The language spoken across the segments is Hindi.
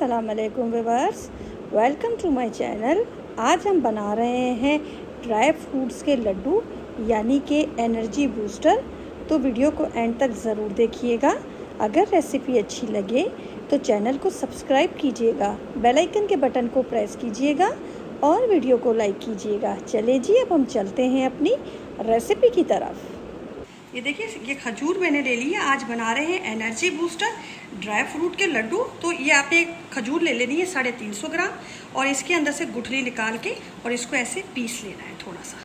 अस्सलाम वालेकुम viewers, welcome to my channel. आज हम बना रहे हैं ड्राई फ्रूट्स के लड्डू यानी कि एनर्जी बूस्टर। तो वीडियो को एंड तक ज़रूर देखिएगा। अगर रेसिपी अच्छी लगे तो चैनल को सब्सक्राइब कीजिएगा, बेल आइकन के बटन को प्रेस कीजिएगा और वीडियो को लाइक कीजिएगा। चले जी, अब हम चलते हैं अपनी रेसिपी की तरफ। ये देखिए, ये खजूर मैंने ले लिया। आज बना रहे हैं एनर्जी बूस्टर ड्राई फ्रूट के लड्डू। तो ये आपने एक खजूर ले लेनी है 350 ग्राम और इसके अंदर से गुठली निकाल के और इसको ऐसे पीस लेना है थोड़ा सा।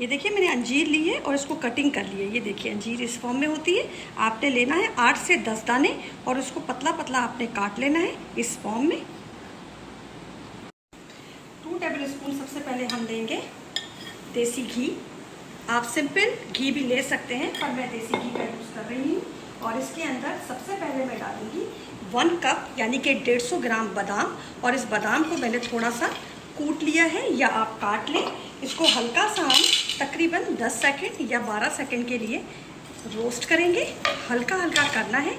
ये देखिए, मैंने अंजीर ली है और इसको कटिंग कर ली है। ये देखिए, अंजीर इस फॉर्म में होती है। आपने लेना है 8 से 10 दाने और उसको पतला पतला आपने काट लेना है इस फॉर्म में। 2 टेबल स्पून सबसे पहले हम लेंगे देसी घी। आप सिंपल घी भी ले सकते हैं, पर मैं देसी घी का यूज़ कर रही हूँ। और इसके अंदर सबसे पहले मैं डालूंगी 1 कप यानी कि 150 ग्राम बादाम। और इस बादाम को मैंने थोड़ा सा कूट लिया है या आप काट लें। इसको हल्का सा हम तकरीबन 10 सेकंड या 12 सेकंड के लिए रोस्ट करेंगे। हल्का हल्का करना है।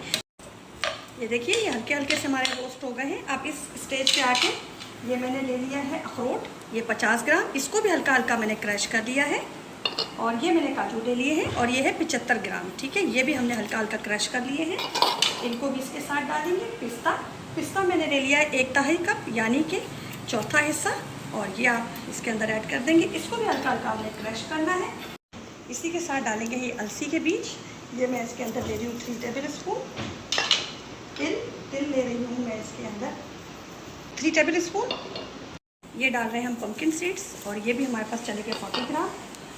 ये देखिए, ये हल्के हल्के से हमारे रोस्ट हो गए हैं। अब इस स्टेज पे आके ये मैंने ले लिया है अखरोट, ये 50 ग्राम। इसको भी हल्का हल्का मैंने क्रश कर लिया है। और ये मैंने काजू ले लिए हैं और ये है 75 ग्राम। ठीक है, ये भी हमने हल्का हल्का क्रश कर लिए हैं। इनको भी इसके साथ डालेंगे। पिस्ता मैंने ले लिया है 1/2 कप यानी कि चौथा हिस्सा, और ये आप इसके अंदर ऐड कर देंगे। इसको भी हल्का हल्का हमने क्रश करना है। इसी के साथ डालेंगे ये अलसी के बीज। ये मैं इसके अंदर ले रही हूँ 3 टेबल स्पून। तिल ले रही हूँ मैं इसके अंदर 3 टेबल स्पून। ये डाल रहे हैं हम पम्पकिन सीड्स और ये भी हमारे पास चलेंगे 40 ग्राम।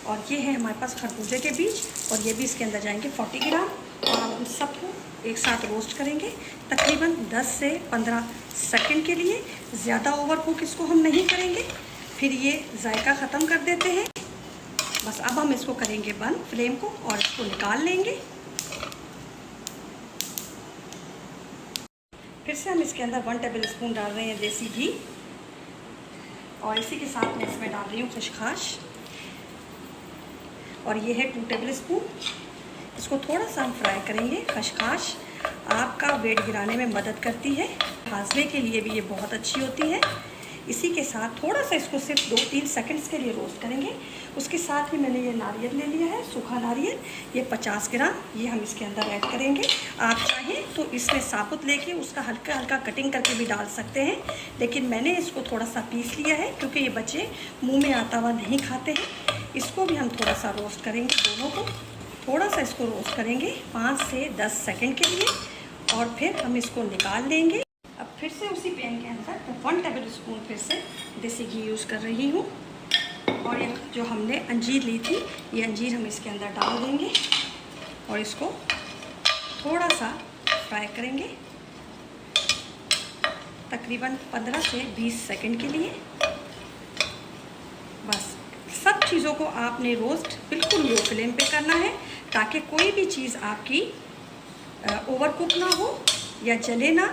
और ये है हमारे पास खरबूजे के बीज और ये भी इसके अंदर जाएंगे 40 ग्राम। और हम इन सबको एक साथ रोस्ट करेंगे तकरीबन 10 से 15 सेकंड के लिए। ज़्यादा ओवर कुक इसको हम नहीं करेंगे, फिर ये जायका ख़त्म कर देते हैं। बस अब हम इसको करेंगे बंद फ्लेम को और इसको निकाल लेंगे। फिर से हम इसके अंदर 1 टेबल स्पून डाल रहे हैं देसी घी। और इसी के साथ मैं इसमें डाल रही हूँ खसखस और ये है 2 टेबल स्पून। इसको थोड़ा सा हम फ्राई करेंगे। खसखस आपका वेट गिराने में मदद करती है, हाजमे के लिए भी ये बहुत अच्छी होती है। इसी के साथ थोड़ा सा इसको सिर्फ 2-3 सेकंड्स के लिए रोस्ट करेंगे। उसके साथ ही मैंने ये नारियल ले लिया है, सूखा नारियल, ये 50 ग्राम। ये हम इसके अंदर ऐड करेंगे। आप चाहें तो इसमें साबुत लेके उसका हल्का हल्का कटिंग करके भी डाल सकते हैं, लेकिन मैंने इसको थोड़ा सा पीस लिया है क्योंकि ये बच्चे मुँह में आता हुआ नहीं खाते हैं। इसको भी हम थोड़ा सा रोस्ट करेंगे। दोनों को थोड़ा सा इसको रोस्ट करेंगे 5 से 10 सेकंड के लिए और फिर हम इसको निकाल लेंगे। अब फिर से उसी पैन के अंदर 1 टेबल स्पून फिर से देसी घी यूज़ कर रही हूँ। और ये जो हमने अंजीर ली थी, ये अंजीर हम इसके अंदर डाल देंगे और इसको थोड़ा सा फ्राई करेंगे तकरीबन 15 से 20 सेकंड के लिए। बस सब चीज़ों को आपने रोस्ट बिल्कुल लो फ्लेम पे करना है ताकि कोई भी चीज़ आपकी ओवर कुक ना हो या जले ना।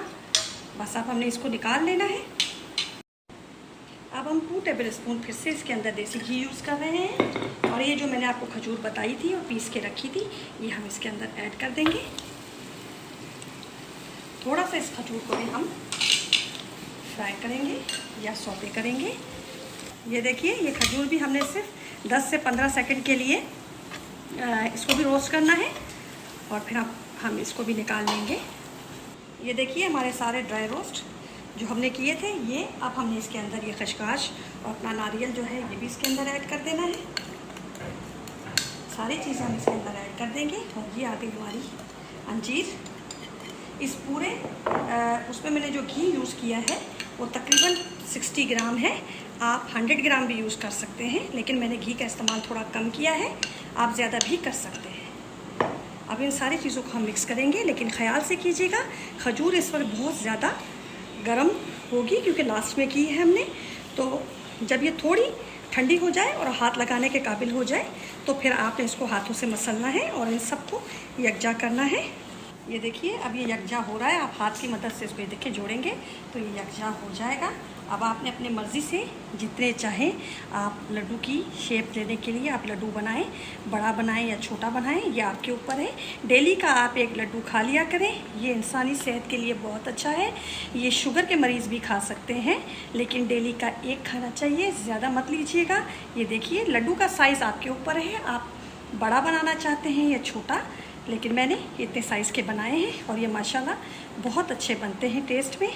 बस अब हमने इसको निकाल लेना है। अब हम 2 टेबल स्पून फिर से इसके अंदर देसी घी यूज़ कर रहे हैं। और ये जो मैंने आपको खजूर बताई थी और पीस के रखी थी, ये हम इसके अंदर ऐड कर देंगे। थोड़ा सा इस खजूर को भी हम फ्राई करेंगे या सौते करेंगे। ये देखिए, ये खजूर भी हमने सिर्फ 10 से 15 सेकंड के लिए इसको भी रोस्ट करना है और फिर हम इसको भी निकाल लेंगे। ये देखिए, हमारे सारे ड्राई रोस्ट जो हमने किए थे, ये अब हमने इसके अंदर ये खसखस और अपना नारियल जो है ये भी इसके अंदर ऐड कर देना है। सारी चीज़ें हम इसके अंदर ऐड कर देंगे। और ये आ गई हमारी अंजीर। इस पूरे उसमें मैंने जो घी यूज़ किया है वो तकरीबन 60 ग्राम है। आप 100 ग्राम भी यूज़ कर सकते हैं, लेकिन मैंने घी का इस्तेमाल थोड़ा कम किया है। आप ज़्यादा भी कर सकते हैं। अब इन सारी चीज़ों को हम मिक्स करेंगे, लेकिन ख्याल से कीजिएगा, खजूर इस वक्त बहुत ज़्यादा गर्म होगी क्योंकि लास्ट में की है हमने। तो जब ये थोड़ी ठंडी हो जाए और हाथ लगाने के काबिल हो जाए तो फिर आपने इसको हाथों से मसलना है और इन सबको यकजा करना है। ये देखिए, अब ये यकजा हो रहा है। आप हाथ की मदद से इसको देखिए जोड़ेंगे तो ये यकजा हो जाएगा। अब आपने अपने मर्ज़ी से जितने चाहें आप लड्डू की शेप देने के लिए आप लड्डू बनाएं, बड़ा बनाएं या छोटा बनाएं, ये आपके ऊपर है। डेली का आप एक लड्डू खा लिया करें, ये इंसानी सेहत के लिए बहुत अच्छा है। ये शुगर के मरीज़ भी खा सकते हैं, लेकिन डेली का एक खाना चाहिए, ज़्यादा मत लीजिएगा। ये देखिए लड्डू का साइज़ आपके ऊपर है, आप बड़ा बनाना चाहते हैं या छोटा, लेकिन मैंने इतने साइज़ के बनाए हैं और ये माशाल्लाह बहुत अच्छे बनते हैं टेस्ट में।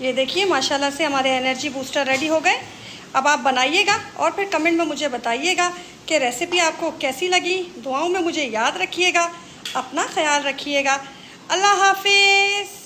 ये देखिए माशाल्लाह से हमारे एनर्जी बूस्टर रेडी हो गए। अब आप बनाइएगा और फिर कमेंट में मुझे बताइएगा कि रेसिपी आपको कैसी लगी। दुआओं में मुझे याद रखिएगा, अपना ख्याल रखिएगा। अल्लाह हाफिज़।